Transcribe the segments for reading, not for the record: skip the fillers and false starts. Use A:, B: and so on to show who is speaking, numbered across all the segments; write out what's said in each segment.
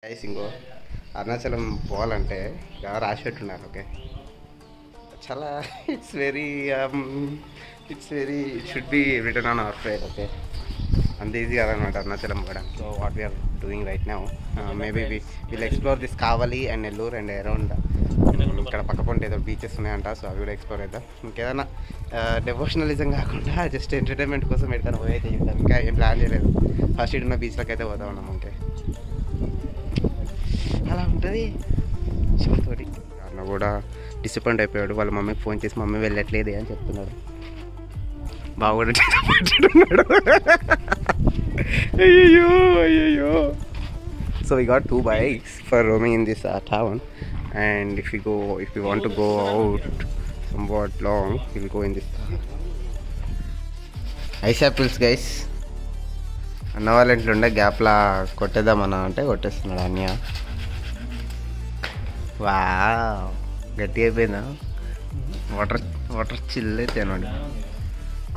A: Guys ఇంకో అరుణాచలం పోవాలంటే ఎవరు రాసి పెట్టున్నారు. ఓకే, చాలా it's very it should be return on our fare. Okay, అంత ఈజీ కాదనమాట అరుణాచలం కూడా. So what we're doing right now, maybe will explore this Kavali and Nellore and around ఇక్కడ పక్క పొంటి ఏదో బీచెస్ ఉన్నాయంట. సో అవి కూడా ఎక్స్ప్లోర్ అవుతాం. ఇంకేదైనా డెవోషనలిజం కాకుండా జస్ట్ ఎంటర్టైన్మెంట్ కోసం ఎక్కడికైనా పోయి అయితే చూద్దాం. ఇంకా ఏం ప్లాన్ చేయలేదు. ఫస్ట్ ఇటు ఉన్న బీచ్లోకి అయితే పోతా ఉన్నాం. ఓకే, అలా ఉంటుంది శివతోటి. అన్న కూడా డిసప్పాయింట్ అయిపోయాడు. వాళ్ళ మమ్మీకి ఫోన్ చేసి మమ్మీ వెళ్ళట్లేదు అని చెప్తున్నాడు. బాగా కూడా డిసప్పాయింటెడ్. అయ్యో. So we got 2 bikes for roaming in this town, and if we want to go out somewhat long, we'll go in this car. Ice apples guys. అన్న వాళ్ళ ఇంట్లో ఉండే గ్యాప్లా కొట్టేద్దామన్నా అంటే కొట్టేస్తున్నాడు అన్నయ్య. వా గట్టి అయిపోయిందా? వాటర్ చిల్ అయితే అన్నాడు.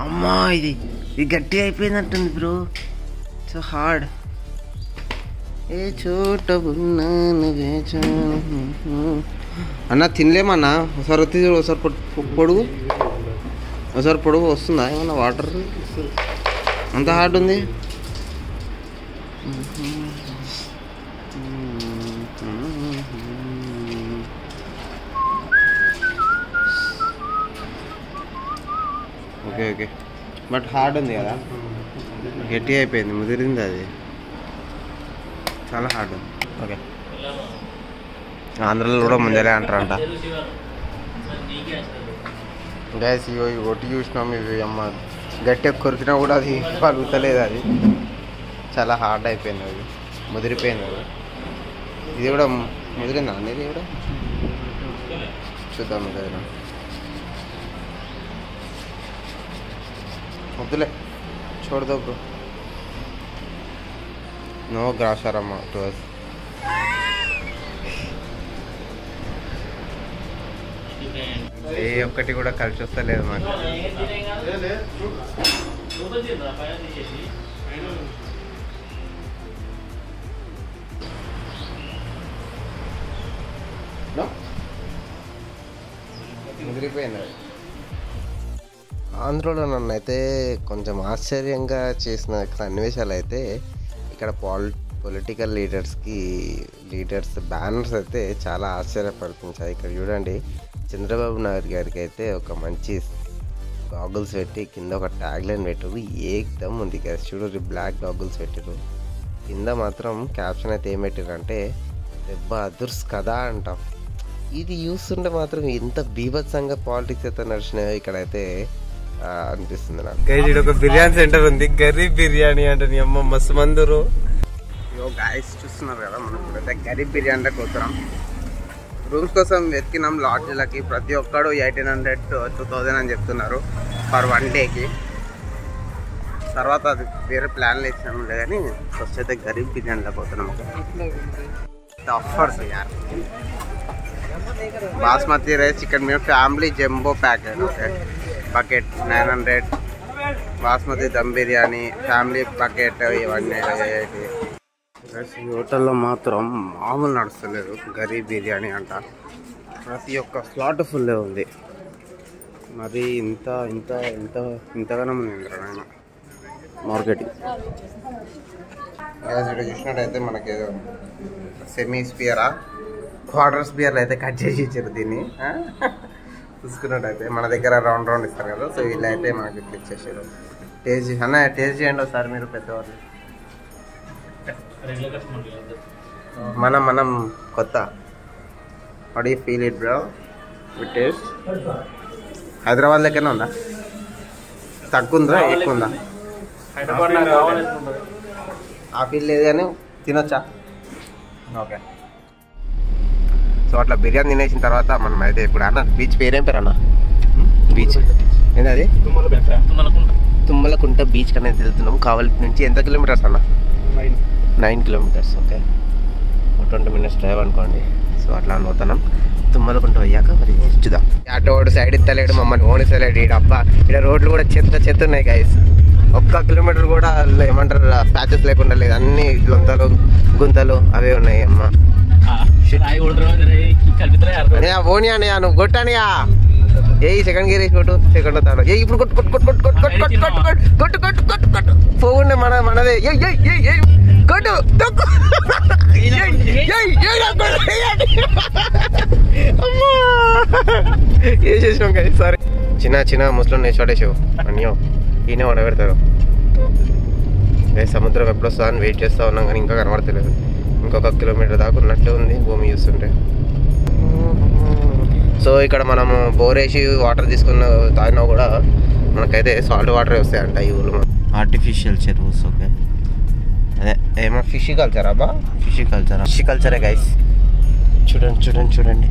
A: అమ్మా ఇది గట్టి అయిపోయిందంటుంది బ్రో. So hard. ఏ చోట ఉన్నాను అన్న తినలేమన్నా. ఒకసారి వచ్చి ఒకసారి పొడుగు వస్తుందా ఏమన్నా? వాటర్ అంత హార్డ్ ఉంది. ఓకే బట్ హార్డ్ ఉంది కదా, గట్టి అయిపోయింది, ముదిరింది అది, చాలా హార్డ్ ఉంది. ఓకే, ఆంధ్రలో కూడా ముందరే అంటారంట గ్యాస్. ఇవి ఒట్టి చూసినాం. ఇవి అమ్మ గట్టిగా కొరికినా కూడా అది పలుగుతలేదు. అది చాలా హార్డ్ అయిపోయింది. అది ముదిరిపోయింది. అది ఇది కూడా ముదిరిందా అనేది కూడా చూద్దాం. కదా వద్దులే, చూడదు బ్రో. నో గ్రాసారమ్మ టు అస్. ఏ ఒక్కటి కూడా కలిసి వస్తలేదు మాకు. ముదిరిపోయింది. ఆంధ్రలో నన్ను అయితే కొంచెం ఆశ్చర్యంగా చేసిన సన్నివేశాలు అయితే ఇక్కడ పొలిటికల్ లీడర్స్ బ్యానర్స్ అయితే చాలా ఆశ్చర్యపడుతుంటాయి. ఇక్కడ చూడండి, చంద్రబాబు నాయుడు గారికి అయితే ఒక మంచి గాగుల్స్ పెట్టి కింద ఒక ట్యాగ్ లైన్ పెట్టారు. ఏకదమ్ ఉంది కదా, చూడండి బ్లాక్ గాగుల్స్ పెట్టారు. కింద మాత్రం క్యాప్షన్ అయితే ఏం పెట్టారంటే దెబ్బ అదుర్స్ కదా అంటాం. ఇది చూస్తుంటే మాత్రం ఎంత బీభత్సంగా పాలిటిక్స్ అయితే నడిచినాయో ఇక్కడైతే అనిపిస్తుంది నాకు. ఇక్కడ ఒక బిర్యానీ సెంటర్ ఉంది, గరీబ్ బిర్యానీ అంటే నీ అమ్మ మస్తు మందురు. గాయస్ చూస్తున్నారు కదా, మనం ఇప్పుడైతే గరీబ్ బిర్యానీలోకి వస్తున్నాం. రూమ్స్ కోసం వెతికినాం లాడ్జ్లకి. ప్రతి ఒక్కడు 1800 to 2000 అని చెప్తున్నారు ఫర్ 1 డేకి. తర్వాత అది వేరే ప్లాన్లు ఇచ్చినాము కానీ ఫస్ట్ అయితే గరీబ్ బిర్యానీలోకి పోతున్నాం. ఆఫర్స్ యార్, బాస్మతి రైస్ చికెన్ మీద family jumbo packet. Okay, bucket 900. Basmati dum biryani family bucket ఇవన్నీ. ఈ హోటల్లో మాత్రం మామూలు నడుస్తలేదు. గరీబ్ బిర్యానీ అంట, ప్రతి ఒక్క స్లాట్ ఫుల్లే ఉంది. మరి ఇంతగానో ఉంది నాయన మార్కెటింగ్. ఇక్కడ చూసినట్టయితే మనకి సెమీ స్పియరా క్వార్టర్ స్పియర్లు అయితే కట్ చేసి ఇచ్చారు దీన్ని. చూసుకున్నట్టయితే మన దగ్గర రౌండ్ ఇస్తారు కదా, సో వీళ్ళు అయితే మనకి ఇట్లా ఇచ్చేసారు. టేస్ట్ చేయండి ఒకసారి మీరు పెద్దవాళ్ళు. మనం కొత్త. What you feel it bro with taste? Hyderabad లెక్కనే ఉందా? తక్కువ ఉందా ఎక్కువ ఉందా? ఆ ఫీల్ లేదు కానీ తినొచ్చా? ఓకే, సో అట్లా బిర్యానీ తినేసిన తర్వాత మనం అయితే ఇప్పుడు అన్న బీచ్ పేరేం పేరు అన్న? బీచ్ ఏంటది? తుమ్మలకుంట బీచ్ అనేది వెళ్తున్నాం. కావలి నుంచి ఎంత కిలోమీటర్స్ అన్న? 9 kilometers. ఓకే, 20 minutes డ్రైవ్ అనుకోండి. సో అట్లా అనుకున్నాం. తుమ్మలకుంట అయ్యాక మరి చూద్దాం. ఆటో సైడ్ ఇస్తలేడు, మమ్మల్ని ఓని సైడ్. అబ్బా ఇక్కడ రోడ్లు కూడా చెత్త ఉన్నాయి గైస్. ఒక్క కిలోమీటర్ కూడా ఏమంటారు ప్యాచెస్ లేకుండా లేదు, అన్ని గుంతలు గుంతలు అవే ఉన్నాయి అమ్మ. ఓని అన్నయ్య నువ్వు కొట్టనియా, ఏ సెకండ్ గేర్ వేసి కొట్టు, సెకండ్ తాడు ఏ ఇప్పుడు కొట్టు కొట్టు కొట్టు కొట్టు కొట్టు కొట్టు కొట్టు కొట్టు కొట్టు కొట్టు పోగుండే మనదే కొట్టు ఏ చేసాం కదా సరే. చిన్న ముస్లిం నేర్చోటేసావు అన్నయ్యో, ఈయన వడబెడతారు. సముద్రం ఎప్పుడు వస్తుందా అని వెయిట్ చేస్తూ ఉన్నాం కానీ ఇంకా కనబడతలేదు. ఇంకొక కిలోమీటర్ దాకా ఉన్నట్టు ఉంది భూమి చూస్తుంటే. సో ఇక్కడ మనము బోరేసి వాటర్ తీసుకున్న తాగినా కూడా మనకైతే సాల్ట్ వాటర్ వస్తాయంట ఈ ఊళ్ళో. ఆర్టిఫిషియల్ చెరువుస్. ఓకే అదే ఏమో ఫిష్ కల్చర్ అబ్బా, ఫిష్ కల్చరే గైస్. చూడండి చూడండి చూడండి.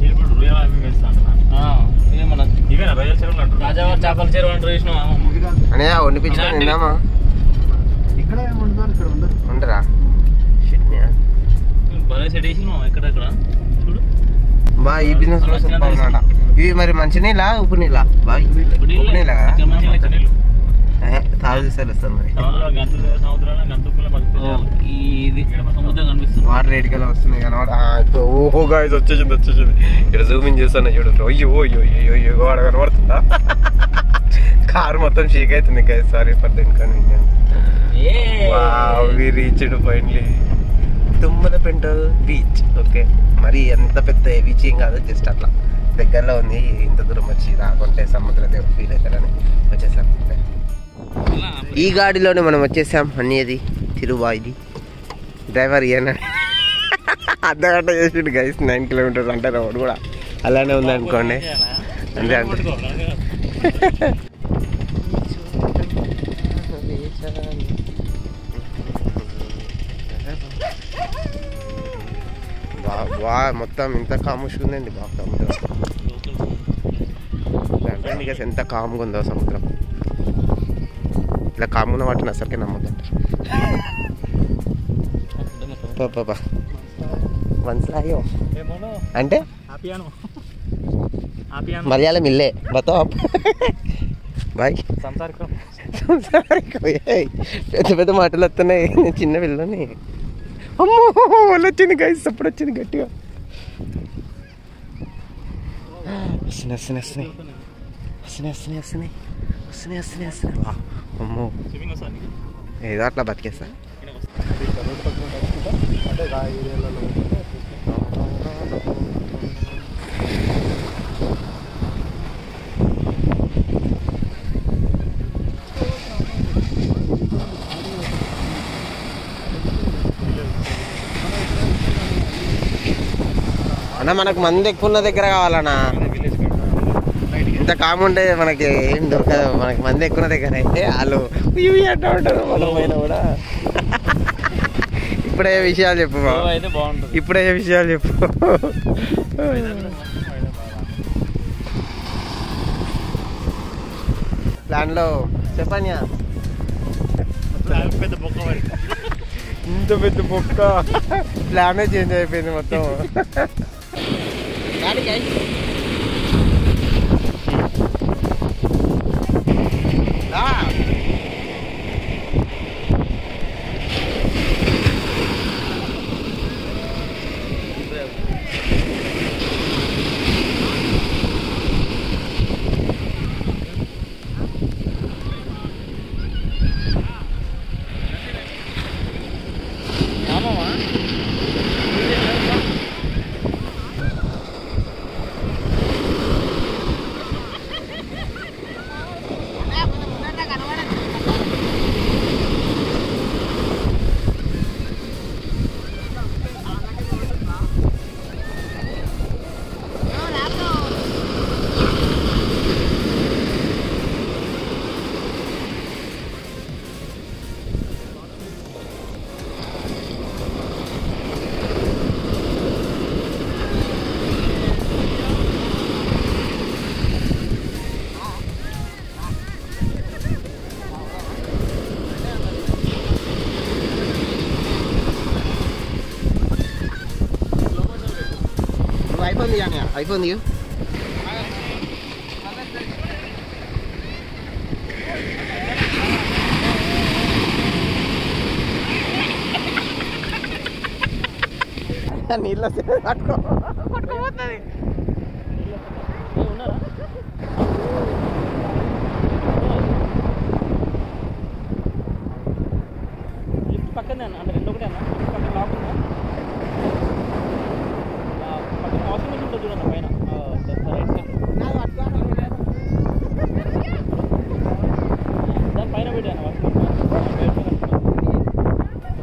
A: అనే వండిపించుకొని తిన్నామా? ఉండరా బా ఈ బిజినెస్ లో సూపర్ అన్నమాట. ఇవి మరి మంచి నీళ్ళ ఉప్పు నీళ్ళ? బాయ్ ఉప్పు నీళ్ళ కదా, తాగు తీసేస్తాను మరి. వాటర్ రేటుకెళ్ళి వస్తున్నాయి కనమాట. ఓహో గాయస్ వచ్చేసింది ఇక్కడ జూమింగ్ చేస్తాను చూడండి. అయ్యో అయ్యో అయ్యో అయ్యో వాడ కనబడుతుందా? కారు మొత్తం షేక్ అవుతుంది guys, sorry for the inconvenience. We reached finally Thummalapenta beach. Okay మరి ఎంత పెద్ద బీచ్ ఏం కాదు, జస్ట్ అట్లా దగ్గరలో ఉంది. ఇంత దూరం వచ్చి రాకుంటే సముద్ర దేవుడు ఫీల్ అవుతారని వచ్చేసాం. ఈ గాడిలోనే మనం వచ్చేసాం. అన్నది తిరువాయిది డ్రైవర్ ఈయన అర్ధగంట చేసిండు గైస్. 9 కిలోమీటర్స్ అంటే రోడ్ కూడా అలానే ఉంది అనుకోండి. అంతే అంటే వా మొత్తం ఇంత కాముష్ ఉందండి. బాగా సముద్రం అంటే ఇక ఎంత కామ్గా ఉందో సముద్రం. ఇలా కామున్న వాటిని అసలుకే నమ్మద్దంటారు. మనసులాయో అంటే మలయాళం ఇల్లే బతో బాయ్. పెద్ద పెద్ద మాటలు వస్తున్నాయి, నేను చిన్న పిల్లని. అమ్మో వాళ్ళు వచ్చింది గైస్, అప్పుడు వచ్చింది గట్టిగా. వస్తున్నాయి. అమ్మో ఏదో అట్లా బతికేస్తా. అన్న మనకు మంది ఎక్కువ ఉన్న దగ్గర కావాలన్నా. ఇంత కాముంటే మనకి ఏం దొరకదు. మనకి మంది ఎక్కువ దగ్గర అయితే వాళ్ళు అంటూ ఉంటారు. మనం కూడా ఇప్పుడే విషయాలు చెప్పు, ఇప్పుడే విషయాలు చెప్పు. ప్లాన్లో చెప్పాను ఇంత పెద్ద బొక్క ప్లానే చేంజ్ అయిపోయింది మొత్తం. iPhone yan ya? iPhone you? నీళ్ళ పట్టుకోపోతుంది.
B: లిఫ్ట్ పక్కనే అన్న, అంటే 2 ఒకటే అన్న. పక్కన లాక్ ఉందా? పక్కన వాషింగ్ మెషిన్ ఉంటుంది చూడన్న పైన రైట్ సైడ్. దాని పైన పెట్టాను వాషింగ్ మెషిన్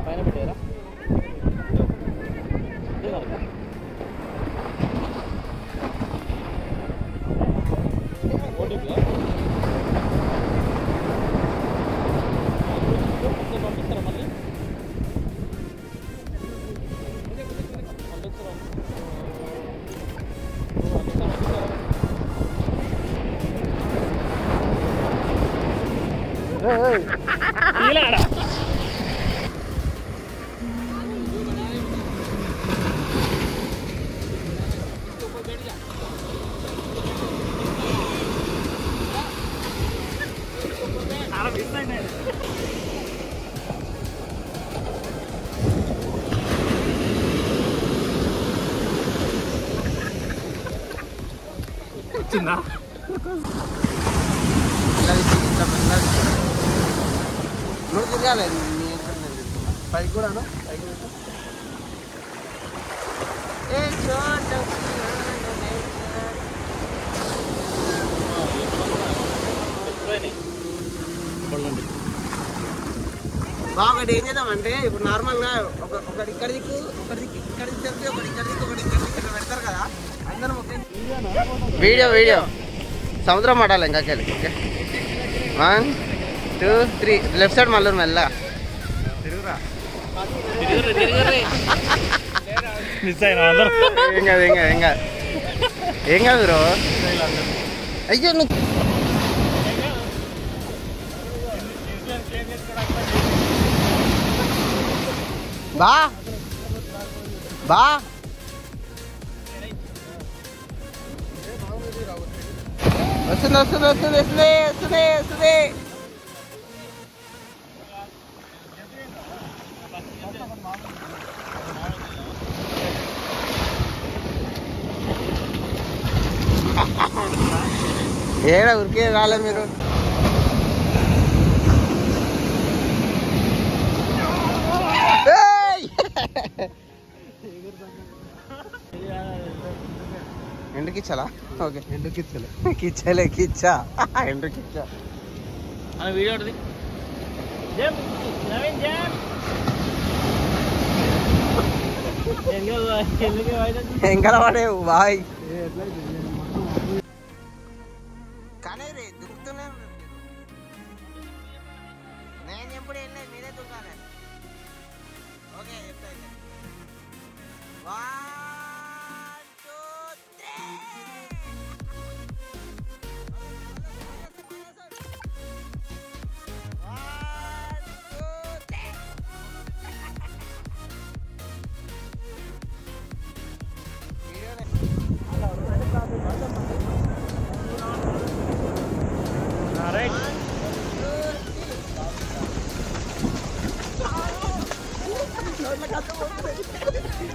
B: పైన పెట్టారా? ఓటీపీ పంపిస్తారా మళ్ళీ? వచ్చిందా?
A: నువ్వు తిరగాలి పైకి కూడా ఒకటి ఏం చేద్దామంటే ఇప్పుడు నార్మల్గా ఒకటి ఇక్కడ దిక్కు ఒకటి ఇక్కడ దిక్కు ఒకటి ఇక్కడ దిక్కు ఒకటి ఇక్కడ దిక్కు పెడతారు కదా అందరం వీడియో సముద్రం పడాలి ఇంకాకెళ్ళి. ఓకే 1 2 3 లెఫ్ట్ సైడ్ మళ్ళీ మెల్ల తిరుగురా. ఏం కాదు బ్రో. అయ్యో నువ్వు బా వస్తుంది. ఏడా ఉరికే రాలే మీరు. ఎండుకిచ్చాలా? ఓకే కిచ్చలే కిచ్చా ఎండుకిచ్చా
B: వీడియో
A: ఎంకల పడేవు బాయ్. కానీ రే దుక్కుతూనే నేను ఎప్పుడు వెళ్ళలేదు, మీరే దుక్కాలి. ఓకే చెప్తా. 1 2 3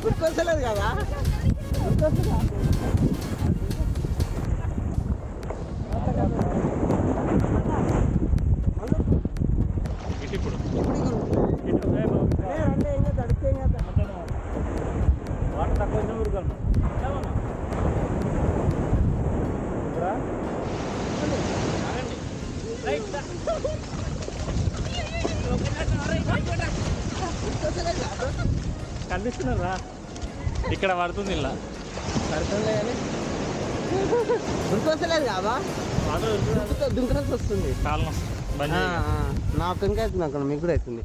A: గుర్తొస్తలేదు కదా.
B: వాటర్ తక్కువ ఊరుకోను కనిపిస్తున్నారా? ఇక్కడ పడుతుంది ఇలా
A: పడుతుంది కానీ గుర్తొస్తలేదు కదా. దుంకడానికి వస్తుంది
B: కాలం
A: నాకు ఇంకా అవుతుంది అక్కడ, మీకు కూడా అవుతుంది.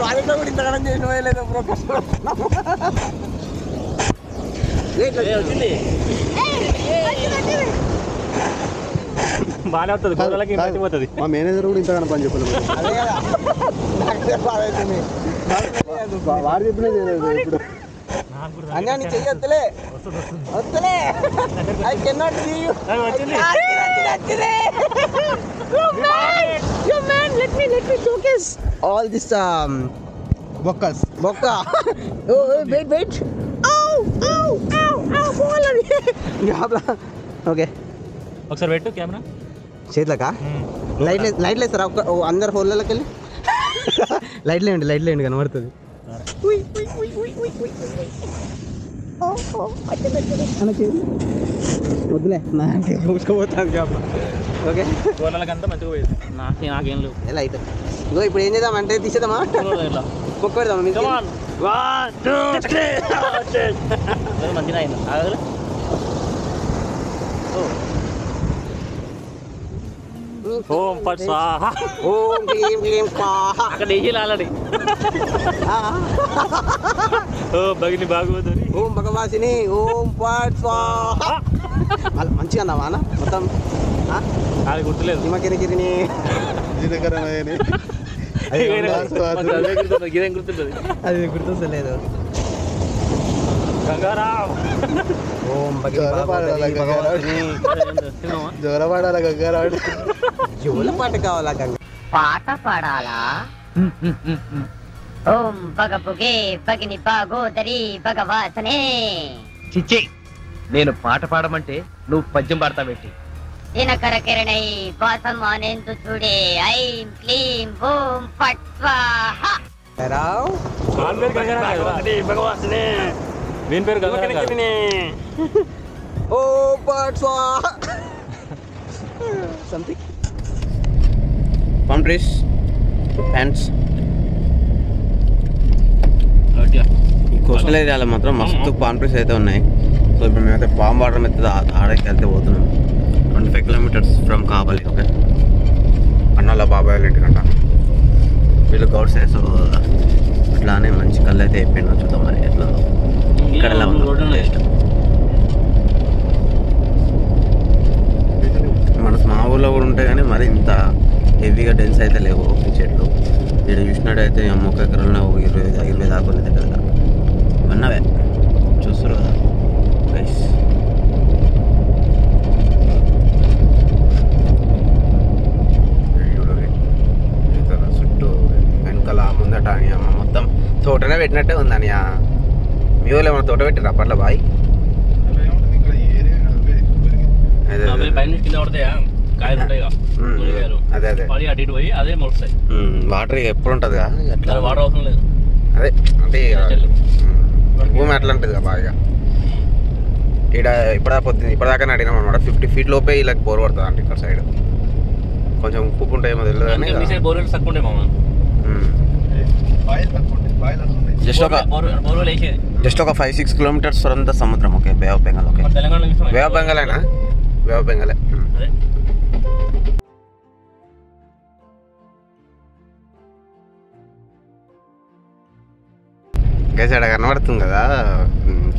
A: ప్రాజెక్ట్లో కూడా ఇంతకాలం చేసిన లేదా బ్రో
B: బాగానే వస్తుంది గోడలకి మర్చిపోతుంది.
C: మా మేనేజర్ కూడా ఇంతగానో పని చెప్పలేదు. వాడు చెప్పినా చేయలేదు ఇప్పుడు.
A: అన్నీ చెయ్యొద్దులే వద్దులే I cannot see you. Let me showcase all this bokka. Oh wait. Ow పోవాలి. ఓకే
B: ఒకసారి పెట్టు కెమెరా
A: చేతులకా లైట్లు వేస్తారా అందరు హోల్లోకి వెళ్ళి లైట్లు వేయండి కనబడుతుంది. వద్దులే నాకే కూర్చోపోతాను కాబట్టి ఓకే
B: గోడలకంతా మంచిగా పోయేది. నాకేం లేవు
A: లైట్. ఇగో ఇప్పుడు ఏం చేద్దామంటే తీసేద్దామా బొక్క పెడదామా మీకు
B: మంచిగా అయింది. ఆగలే ఓం పట్ స్వాహ
A: ఓం క్లీం క్లీం స్వాహ.
B: అక్కడ వేయాలి ఆల్రెడీ. ఓ భగిని భాగవతుని
A: ఓం భగవాసిని ఓం పట్ స్వాహ. మంచిగా అన్నావా అన్న మొత్తం
B: అది గుర్తులేదు.
A: హిమకిరికిరిని
B: ఇదేం గుర్తుంటుంది.
A: అది గుర్తొస్తలేదు.
B: గంగారాం
A: ఓం భగవాసిని
C: జోరపాడాల గంగారాడు.
A: జోల పాట కావాలా గంగ
D: పాట పాడాలా? ఓం పగపుగే పగిని పాగోదరి భగవాసనే.
E: చిచ్చి నేను పాట పాడమంటే నువ్వు పద్యం పాడతావేంటి?
D: దినకర కిరణై వాసం మానేందు చూడే ఐం క్లీం ఓం ఫట్ స్వాహ.
B: భగవాసనే దీని పేరు గంగారాం.
A: ఓం పట్ స్వాహ సంథింగ్. పంప్ట్రీస్ ప్యాంట్స్ ఈ కోస్టల్ ఏరియాలో మాత్రం మస్తు పామ్ ట్రీస్ అయితే ఉన్నాయి. సో ఇప్పుడు మేమైతే పామ్ వాటర్ మీద ఆడకి వెళ్తే పోతున్నాం. 25 కిలోమీటర్స్ ఫ్రమ్ కావాలి. ఓకే అన్నోళ్ళ బాబాయ్ వాళ్ళ ఇంటికంట వీళ్ళు గౌడ్సే. సో అట్లానే మంచి కళ్ళు అయితే అయిపోయినా చూద్దాం మరి ఎట్లా ఇక్కడ ఎలా ఉందో టేస్ట్. మన మా ఊళ్ళో కూడా ఉంటాయి కానీ మరి ఇంత హెవీగా డెన్స్ అయితే లేవు ఈ చెట్లు. ఇక్కడ చూసినట్టయితే ఒక్క ఎకరంలో 20 దాకా ఉంది దగ్గర. ఇవన్నవే చూస్తారు కదా గైస్. చుట్టూ వెనకాల ముందట అని అమ్మ మొత్తం తోటనే పెట్టినట్టే ఉంది అని. మీ వాళ్ళు ఏమన్నా తోట పెట్టిరు అప్పట్లో బాయ్? అదే అదే వాటర్ ఎప్పుడు ఉంటుంది కదా
B: వాటర్ అవసరం లేదు.
A: అదే అంటే భూమి అట్లా ఉంటుంది కదా బాగా. ఇక్కడ ఇప్పటిదాకా అడిగినాం అనమాట. 50 feet లోపే ఇలా బోర్ పడుతుంది అంటే ఇక్కడ సైడ్. కొంచెం ఉప్పు ఉంటాయేమో తెలియదు కానీ జస్ట్ ఒక 5-6 kilometers ఫ్రమ్ ద సముద్రం. Okay bay of Bengal. Okay bay of Bengal అయినా బే ఆఫ్ బెంగాలే. గైస్ అక్కడ కనబడుతుంది కదా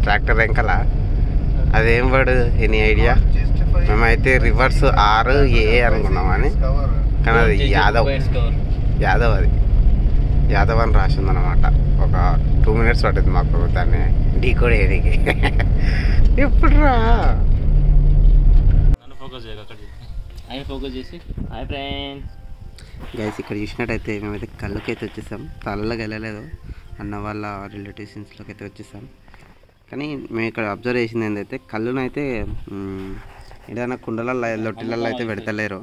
A: ట్రాక్టర్ వెంకల. అదేం పడు ఎనీ ఐడియా? మేమైతే రివర్స్ RA అనుకున్నామని కానీ అది యాదవ్ అది యాదవ్ అని రాసిందనమాట. ఒక 2 minutes పట్టింది మాకు దాన్ని డీకోడ్ ఏరికి. ఎప్పుడు రా గైస్ ఇక్కడ చూసినట్టయితే మేమైతే కళ్ళకైతే వచ్చేసాం. తలలోకి వెళ్ళలేదు, అన్న వాళ్ళ రిలేటివ్స్లోకి అయితే వచ్చేసాం. కానీ మేము ఇక్కడ అబ్జర్వ్ చేసింది ఏంటంటే కళ్ళునైతే ఏదైనా కుండలలో లొట్టిలలో అయితే పెడతలేరు.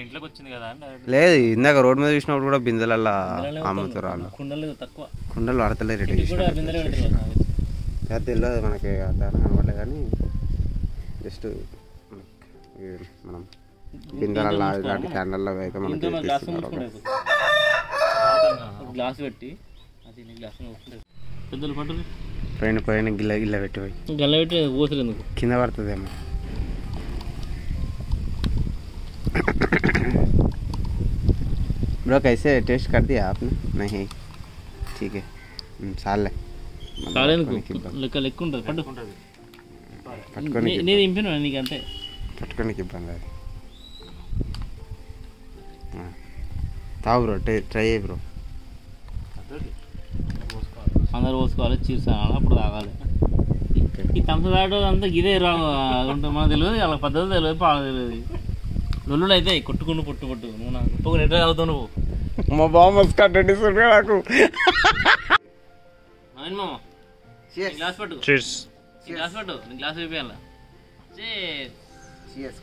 B: ఇంట్లోకి వచ్చింది కదా
A: లేదు ఇందాక రోడ్ మీద చూసినప్పుడు కూడా బిందెలల్లో అమ్ముతారు వాళ్ళు. కుండలు పడతలేరు తెలియదు మనకి దాని కనబడలే కానీ జస్ట్ మనం బిందెలల్లో ఇలాంటి క్యాండల్లో అయితే మనకి
B: గ్లాస్ పెట్టి పెద్దలు పట్టు
A: పైన గిల్ల గిల్ల పెట్టి పోయి
B: గల్ల పెట్టి పోసలేదు
A: కింద పడుతుందేమో. ब्रो कैसे टेस्ट कर दिया आपने? नहीं ठीक है साल
B: లెక్క లెక్క ఉంటుంది పట్టు
A: పట్టుకొని
B: నేను ఇంపినా నీకు అంతే
A: పట్టుకోనికి ఇబ్బంది అది. తావు బ్రో ట్రై అయ్యి బ్రో.
B: అందరు పోసుకోవాలి చీర్చాలి అప్పుడు తాగాలి. ఈ తంస తాగడం అంతా గిదే ఉంటుంది మనకు తెలియదు వాళ్ళ పద్ధతి తెలియదు పాల తెలియదు. లొల్లుడు అయితే కొట్టుకుంటూ పుట్టు పుట్టు నువ్వు నాకు గొప్పగా ఎట్లా తాగుతావు నువ్వు.
A: మా బామ్మ కట్టడిస్తుంది నాకు.
B: నవీన్ మామ గ్లాస్ పట్టు గ్లాస్ పట్టు నీ గ్లాస్ అయిపోయాల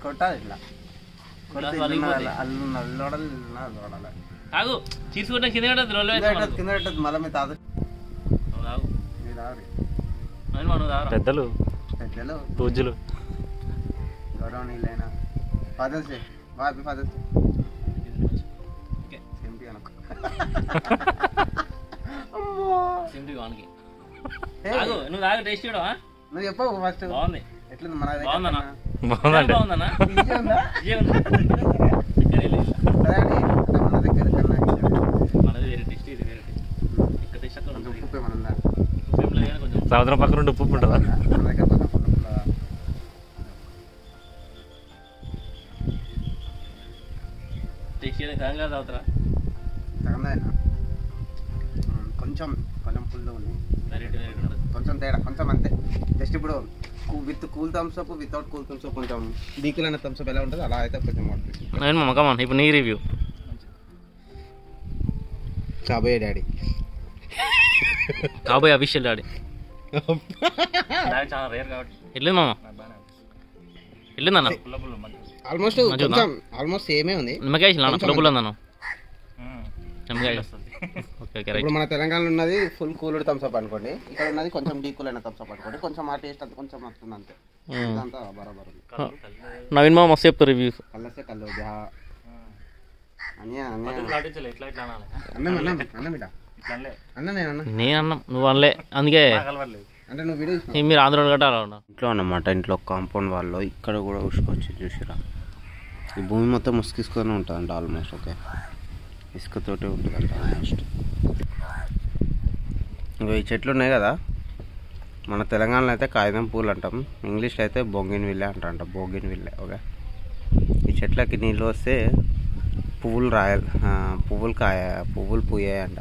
A: కొట్టాలి ఇట్లా
B: తాగు చీర్చుకుంటే కింద పెట్టదు లొల్లు
A: కింద పెట్టదు మళ్ళీ మీ తాగు.
B: పెద్దలు
A: పెద్దలు
B: రోజులు
A: గౌరవనీయులైన Father's Day happy Father's Day.
B: వానికి తాగు నువ్వు తాగు టేస్ట్ చూడవా
A: నువ్వు చెప్పవు ఫస్ట్
B: బాగుంది
A: ఎట్లుంది మన
B: బాగుందన్నా
A: బాగుందన్నా మన దగ్గర కన్నా
B: మనది వేరే టేస్ట్ ఇది వేరే టేస్ట్ ఇక్కడ టేస్ట్ అక్కడ ఉంటుంది
A: ఉప్పు ఏమన్నా
B: కొంచెం సముద్రం పక్కన ఉంటే ఉప్పు ఉంటుందా
A: మన దగ్గర
B: టేస్ట్ చేయడానికి సగంగా తాగుతారా
A: కొంచెం కొంచెం ఫుల్ ఉంది
B: వెరైటీ వెరైటీ ఉండదు
A: కొంచెం తేడా కొంచెం అంతే. జస్ట్ ఇప్పుడు with cool Thums Up without cool Thums Up కొంచెం డీకులైన థమ్స్అప్ ఎలా ఉంటుంది అలా అయితే కొంచెం
B: మామ కమాన్ ఇప్పుడు నీ రివ్యూ
A: కాబోయే డాడీ
B: కాబోయే అఫీషియల్ డాడీ చాలా రేర్ కాబట్టి వెళ్ళింది మామ వెళ్ళిందన్న
A: ఆల్మోస్ట్ ఆల్మోస్ట్ సేమే ఉంది.
B: నిమ్మకాయ పుల్ల పుల్ల ఉందన్న నిమ్మకాయ
A: ఇప్పుడు మన తెలంగాణలో ఉన్నది ఫుల్ కూల్డ్ థమ్స్అప్ అనుకోండి, ఇక్కడ ఉన్నది కొంచెం డీ కూల్ అయిన థమ్స్అప్ అనుకోండి. కొంచెం ఆ టేస్ట్ అంత కొంచెం వస్తుంది అంతే. అంతా బరాబర్.
B: నవీన్ మామ మస్తు చెప్తారు రివ్యూస్.
A: కల్లసే కల్లో జా అన్యా
B: నేను అన్నం నువ్వు అనలే అందుకే
A: అంటే నువ్వు వీడియో
B: మీరు ఆంధ్ర గట్ట అలా ఉన్నా
A: ఇంట్లో అన్నమాట. ఇంట్లో కాంపౌండ్ వాళ్ళు ఇక్కడ కూడా ఉసుకొచ్చి చూసిరా ఈ భూమి మొత్తం ముసుకిసుకొని ఉంటుందంట ఆల్మోస్ట్. ఓకే ఇసుకతోటే ఉంటుందంట ఆల్మోస్ట్. ఇంకా ఈ చెట్లు ఉన్నాయి కదా మన తెలంగాణలో అయితే కాగితం పూలు అంటాం, ఇంగ్లీష్లో అయితే బొంగిన్ విల్లే అంటారంట. బొంగిన్ విల్లే. ఓకే ఈ చెట్లకి నీళ్ళు వస్తే పువ్వులు పువ్వులు పూయాయంట,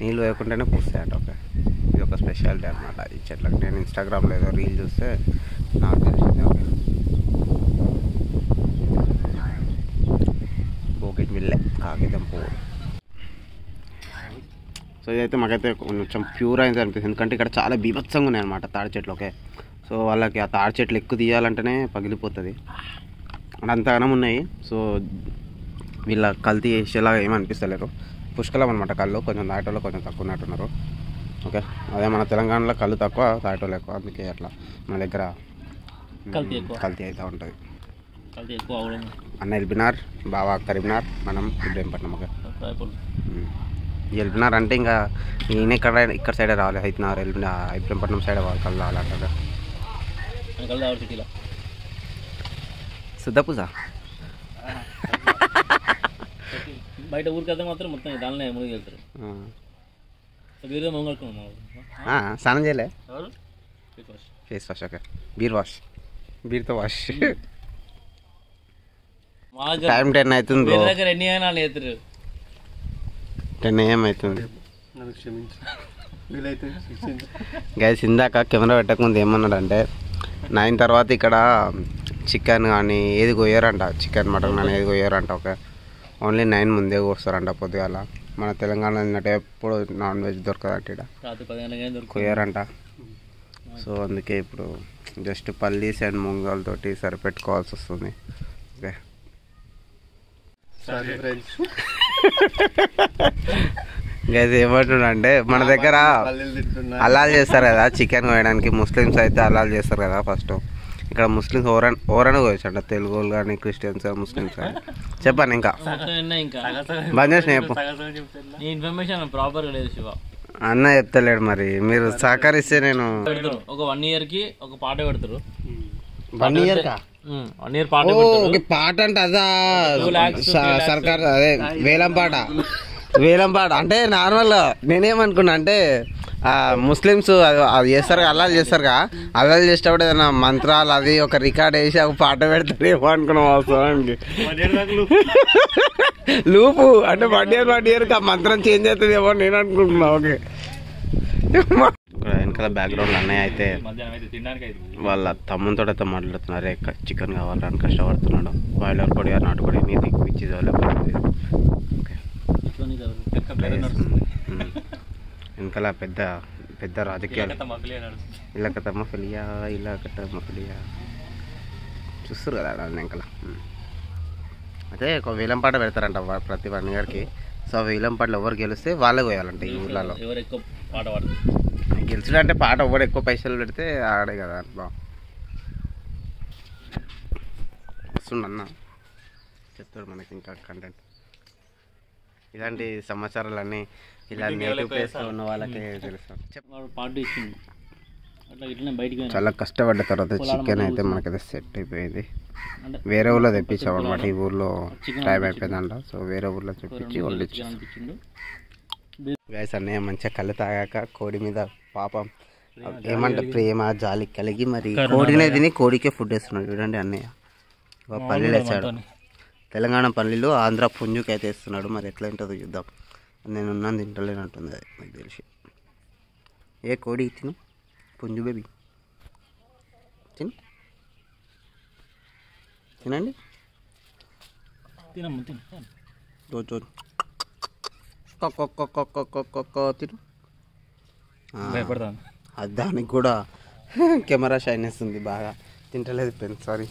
A: నీళ్ళు వేయకుండానే పూస్తాయంట. ఓకే ఇది ఒక స్పెషాలిటీ అనమాట ఈ చెట్లకి. నేను ఇన్స్టాగ్రామ్లో ఏదో రీల్ చూస్తే నాకు తెలిసింది. ఓకే బొంగిన్ విల్లే కాగితం పువ్వు. సో ఇదైతే మాకైతే కొంచెం ప్యూర్ అయింది అనిపిస్తుంది, ఎందుకంటే ఇక్కడ చాలా బీభత్సంగా ఉన్నాయి అనమాట తాడి చెట్లు. ఓకే సో వాళ్ళకి ఆ తాడి చెట్లు ఎక్కువ తీయాలంటేనే పగిలిపోతుంది, అంతగానం ఉన్నాయి. సో వీళ్ళ కల్తీ చేసేలాగా ఏమనిపిస్తలేరు, పుష్కలం అనమాట కళ్ళు. కొంచెం తాగేటోళ్ళు కొంచెం తక్కువ ఉన్నట్టున్నారు. ఓకే అదే మన తెలంగాణలో కళ్ళు తక్కువ తాగేటోళ్ళు ఎక్కువ, అందుకే అట్లా మన దగ్గర కల్తీ అవుతూ ఉంటుంది. అన్న ఎల్బినార్, బావా కరీంనార్, మనం ఇబ్రహీంపట్నం. ఓకే ఎల్బినార్ అంటే ఇంకా ఈయన ఇక్కడ సైడే రావాలి, హైతనార్ ఇబ్రహీంపట్నం సైడ్ కళ్ళు రావాలంట. సిద్ధపూజ
B: బయట ఊరికైతే మాత్రం మొత్తం దానిలో మునిగి వెళ్తారు.
A: స్నానం చేయలే ఫేస్ వాష్. ఓకే బీర్తో వాష్. టైం 10 అవుతుంది, 10 AM అవుతుంది. గైస్ ఇందాక కెమెరా పెట్టకముందు ఏమన్నాడంటే 9 తర్వాత ఇక్కడ చికెన్ కానీ ఏది కొయ్యారంట, చికెన్ మటన్ కానీ ఏది కొయ్యారంట. ఓకే ఓన్లీ 9 ముందే కోస్తారంట పొద్దుగాల. మన తెలంగాణ తిన్నట్టు ఎప్పుడు నాన్ వెజ్ దొరకదంట, ఇక్కడ కొయ్యారంట. సో అందుకే ఇప్పుడు జస్ట్ పల్లీస్ అండ్ ముంగాలతోటి సరిపెట్టుకోవాల్సి వస్తుంది. ఓకే గైస్ ఏమంటున్నా అంటే మన దగ్గర హలాల్ చేస్తారు కదా చికెన్ కోయడానికి. ముస్లిమ్స్ అయితే హలాల్ చేస్తారు కదా ఫస్ట్. ఇక్కడ ముస్లిమ్స్ ఓరన కోయచ్చు అంట, తెలుగు వాళ్ళు కానీ క్రిస్టియన్స్ ముస్లిమ్స్ కానీ. చెప్పండి ఇంకా బంద్ చేసిన చెప్పు.
B: ఇన్ఫర్మేషన్ ప్రాపర్ లేదు శివ
A: అన్న చెప్తలేడు, మరి మీరు సహకరిస్తే నేను
B: ఒక 1 year కి ఒక పాట పెడతారు.
A: 1 year కా
B: 1 year పాట
A: పాట అంటే అదా సర్కార్ అదే వేలం పాట అంటే నార్మల్. నేనేమనుకున్నా అంటే ముస్లిమ్స్ అది చేస్తారు, అల్లాలు చేస్తారుగా, అల్లాలు చేసేటప్పుడు ఏదైనా మంత్రాలు అది ఒక రికార్డ్ వేసి ఒక పాట పెడతారేమో అనుకున్నాం అవసరానికి. లూపు అంటే 1 year ఆ మంత్రం చేంజ్ అవుతుందేమో నేను అనుకుంటున్నా. ఓకే వెనకాల బ్యాక్గ్రౌండ్ అన్నయ్య అయితే వాళ్ళ తమ్ముతో అయితే మాట్లాడుతున్నారు. చికెన్ కావాలని కష్టపడుతున్నాడు. బాయిలర్ కొడి నాటుకోడి నీది విచ్ ఇస్ అవైలబుల్. వెనకాల పెద్ద పెద్ద రాజకీయాలు ఇలాకత మఫలియా చూస్తారు కదా వెనకాల. అయితే ఒక వేలం పాట పెడతారంట ప్రతి 1 year కి. సో వేలం పాటలు ఎవరు గెలిస్తే వాళ్ళే పోయాలంట ఈ ఊర్లలో. గెలుచుడు అంటే పాట ఎవరు ఎక్కువ పైసలు పెడితే ఆడే కదా. బా వస్తుండన్న చెప్తాడు మనకి ఇంకా కంటెంట్. ఇలాంటి సమాచారాలన్నీ ఇలా నేటివ్ ప్లేస్లో ఉన్న వాళ్ళకే తెలుస్తాడు. చాలా కష్టపడ్డ తర్వాత చికెన్ అయితే మనకైతే సెట్ అయిపోయింది. వేరే ఊళ్ళో తెప్పించాం అనమాట. ఈ ఊర్లో టైం అయిపోయిందంట. సో వేరే ఊర్లో తెప్పించి వండించాం. గైస్ అన్నయ్య మంచిగా కళ్ళు తాగాక కోడి మీద పాపం ఏమంటారు ప్రేమ జాలి కలిగి మరి కోడినే తిని కోడికే ఫుడ్ వేస్తున్నాడు. చూడండి అన్నయ్య పల్లీలు వేసాడు. తెలంగాణ పల్లీలు ఆంధ్ర పుంజుకి అయితే వేస్తున్నాడు. మరి ఎట్లా ఉంటుందో చూద్దాం. నేను ఉన్నాను తింటలేనట్టుంది అది నాకు తెలిసి. ఏ కోడి తిను పుంజు బేబీ తినండి. రోజు తిను. దానికి కూడా కెమెరా షైనెస్ ఉంది బాగా. తింటలేదు పెన్ సారీ.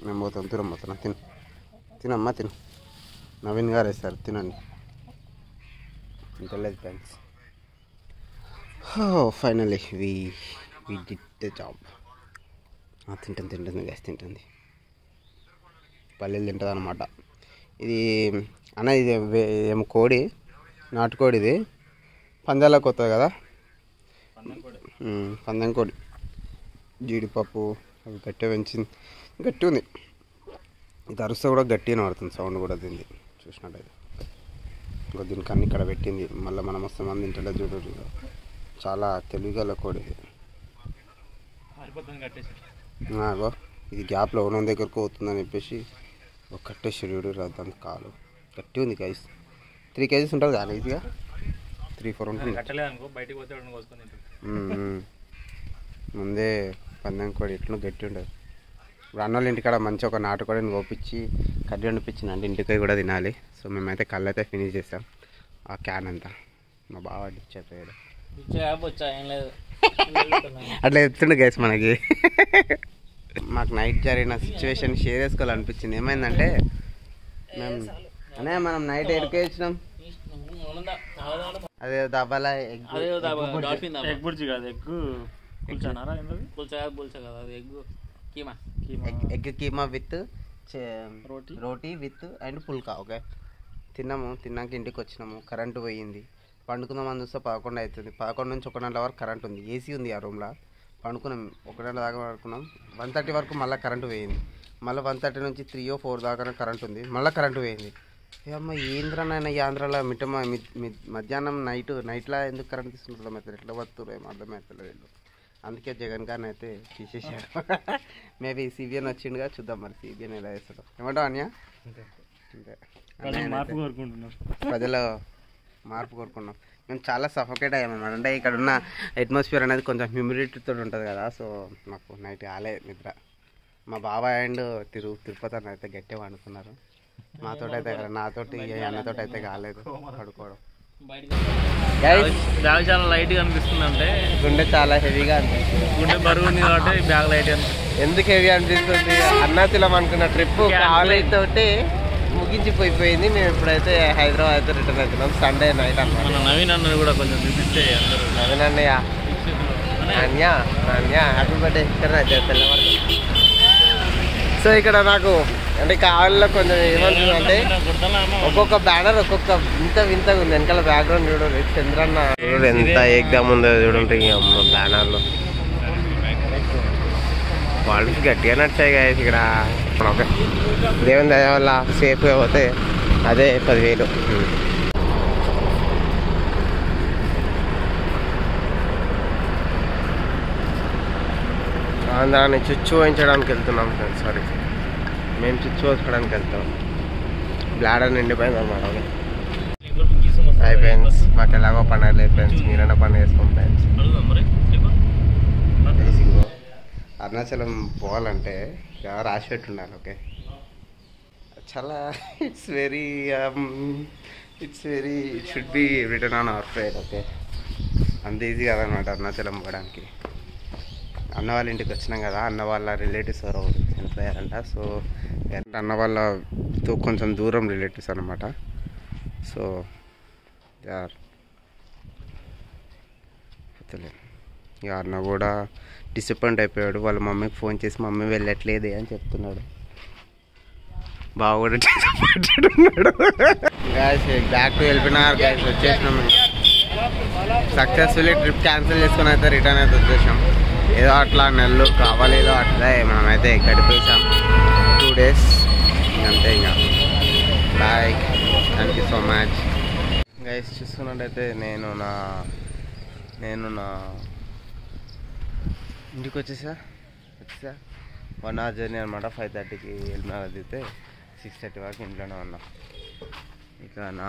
A: మేము పోతాం దూరం పోతున్నా. తినమ్మా తిను. నవీన్ గారు వేస్తారు తినండి. తింటలేదు friends. Finally we did the job. తింటుంది గ్యాస్ తింటుంది. పల్లీలు తింటుంది అనమాట. ఇది అన్న ఇది ఏమో కోడి నాటుకోడి. ఇది పందాలకు వస్తుంది కదా పందెం కోడి. జీడిపప్పు అవి గట్టిగా పెంచింది. గట్టి ఉంది. ఇది అరుస్తా కూడా గట్టిగానే పడుతుంది. సౌండ్ కూడా తింది చూసినట్టయితే. ఇంకా దీనికి అన్ని ఇక్కడ పెట్టింది. మళ్ళీ మనం వస్తే మంది తింటలేదు చూడు. చాలా తెలివిగల కోడి ఇది. ఇది గ్యాప్లో ఉన్న దగ్గరకు పోతుందని చెప్పేసి ఒక కట్టేసి చూడు దాని కాలు గట్టి ఉంది. గైస్ 3 kgs ఉంటుంది కానీ ఈజీగా 3-4 ఉంటుంది. ముందే పందెం కోడి ఎట్లా గట్టి ఉండదు. ఇప్పుడు అన్నోళ్ళ ఇంటికాడ మంచి ఒక నాటుకోడిని కోపించి కర్రీ వండిపించిందండి. ఇంటికి కూడా తినాలి. సో మేమైతే కళ్ళు అయితే ఫినిష్ చేసాం. ఆ క్యాన్ అంతా మా బావ చెప్పాడు. అట్లా చెప్తుండే గైస్ మనకి. మాకు నైట్ జరిగిన సిచ్యువేషన్ షేర్ చేసుకోవాలనిపించింది. ఏమైందంటే మనం నైట్ ఎక్కడికి వచ్చినాం. అదే దబాలా egg keema with roti with and phulka. Okay తిన్నాక ఇంటికి వచ్చినాము. కరెంటు పోయింది. పండుకుందామని చూస్తే 11 అవుతుంది. 11 నుంచి 1 గంటల వరకు కరెంట్ ఉంది. ఏసీ ఉంది ఆ రూమ్లో. పండుకున్నాం. 1 గంట దాకా పడుకున్నాం. 1:30 వరకు మళ్ళీ కరెంటు పోయింది. మళ్ళీ 1:30 నుంచి 3 or 4 దాకా కరెంట్ ఉంది. మళ్ళీ కరెంటు పోయింది. అమ్మ ఏంద్రనైనా ఈ ఆంధ్రాలో మధ్యాహ్నం నైట్లో ఎందుకు కరెంట్ తీసుకుంటారో మరి ఎట్లా బతుకుతారో ఏమో అర్థమవుతలేదు. అందుకే జగన్ గారిని అయితే తీసేసాడు. మేబీ సిబిఎన్ వచ్చిండుగా చూద్దాం మరి సిబిఎన్ ఎలా చేస్తాడో. ఏమంటావు అన్య? ప్రజల మార్పు కోరుకున్నాం. మేము చాలా సఫోకేట్ అయ్యామన్నమాట. అంటే ఇక్కడ ఉన్న అట్మాస్ఫియర్ అనేది కొంచెం హ్యూమిడిటీతో ఉంటుంది కదా. సో మాకు నైట్ కాలే నిద్ర. మా బాబాయ్ అండ్ తిరుపతి అన్న అయితే గట్టిగా వండుకున్నారు. నాతోటి అయితే అన్నతోటి అయితే కాలేదు పడుకోవడం.
B: బ్యాగ్ చాలా లైట్గా అనిపిస్తుంది అంటే
A: గుండె చాలా హెవీగా అనిపిస్తుంది.
B: గుండె బరువు ఉంది కాబట్టి బ్యాగ్ లైట్ అనిపిస్తుంది.
A: ఎందుకు హెవీ అనిపిస్తుంది? అరుణాచలం అనుకున్న ట్రిప్ కావాలైతే ముగించిపోయిపోయింది. మేము ఇప్పుడైతే హైదరాబాద్ అయితే రిటర్న్ అవుతున్నాం. సండే నైట్ అన్నమాట.
B: మన నవీన్ అన్నది కూడా కొంచెం చూపిస్తే అందరూ
A: నవీన్ అన్నయ్య హ్యాపీ బర్త్డే ఇక్కడ తెల్లవారు. సో ఇక్కడ నాకు అంటే కావాలలో కొంచెం ఏమవుతుంది అంటే ఒక్కొక్క బ్యానర్ ఒక్కొక్క వింతగా ఉంది. వెనకాల బ్యాక్గ్రౌండ్ చూడండి. చంద్రన్న ఎంత ఎగ్జామ్ ఉందో చూడండి బ్యానర్లో. క్వాలిటీ గట్టిగా నచ్చాయి కదా ఇక్కడ. ఓకే, దేవుని దయ వల్ల సేఫ్గా పోతే అదే 10,000. ఆంధ్రాన్ని చుచ్చు వేయించడానికి వెళ్తున్నాం ఫ్రెండ్స్. సారీ, మేము చుచ్చు వేసుకోవడానికి వెళ్తాం. బ్లాడర్ నిండిపోయింది అన్నమాట. హాయ్ ఫ్రెండ్స్, మాకు ఎలాగో పండుగ లేదు ఫ్రెండ్స్. మీరైనా పండుగ వేసుకోండి ఫ్రెండ్స్. అరుణాచలం పోవాలంటే రాసి పెట్టి ఉండాలి. ఓకే, చాలా it's very it should be return on our fare. Okay, అంత ఈజీ కాదనమాట అరుణాచలం పోవడానికి. అన్న వాళ్ళ ఇంటికి వచ్చినాం కదా, అన్న వాళ్ళ రిలేటివ్స్ ఎవరో చనిపోయారంట. సో అన్న వాళ్ళతో కొంచెం దూరం రిలేటివ్స్ అనమాట. సో ఇక అన్న కూడా డిసప్పాయింట్ అయిపోయాడు. వాళ్ళ మమ్మీకి ఫోన్ చేసి మమ్మీ వెళ్ళట్లేదే అని చెప్తున్నాడు. బాగా కూడా ఉన్నాడు. బ్యాక్ టు వెళ్ళిపోయినారు గాయస్. వచ్చేసినాం సక్సెస్ఫుల్లీ. ట్రిప్ క్యాన్సిల్ చేసుకుని అయితే రిటర్న్ అయితే వచ్చేసాం. ఏదో అట్లా నెలలు కావాలి, ఏదో అట్లా మనమైతే గడిపేసాం 2 days అంతే. ఇంకా bye, thank you so much guys. చూసుకున్నట్టయితే నేను నా ఇంటికి వచ్చేసా 1 hour జర్నీ అనమాట. 5:30కి వెళ్ళినా దిగితే 6:30 వరకు ఇంట్లోనే ఉన్నా. ఇక నా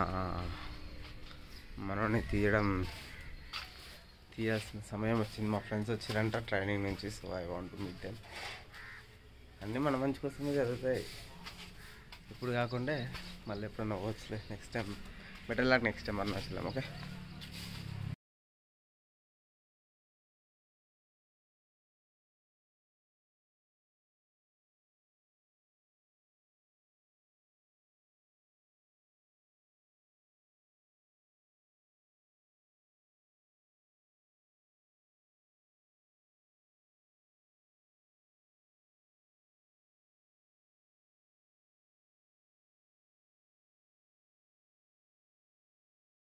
A: మనోని తీయాల్సిన సమయం వచ్చింది. మా ఫ్రెండ్స్ వచ్చారంట ట్రైనింగ్ నుంచి. So I want to meet them. అన్నీ మన మంచి కోసమే జరుగుతాయి. ఇప్పుడు కాకుండా మళ్ళీ ఎప్పుడన్నా వచ్చలే. Next time better luck next time Arunachalam. Okay.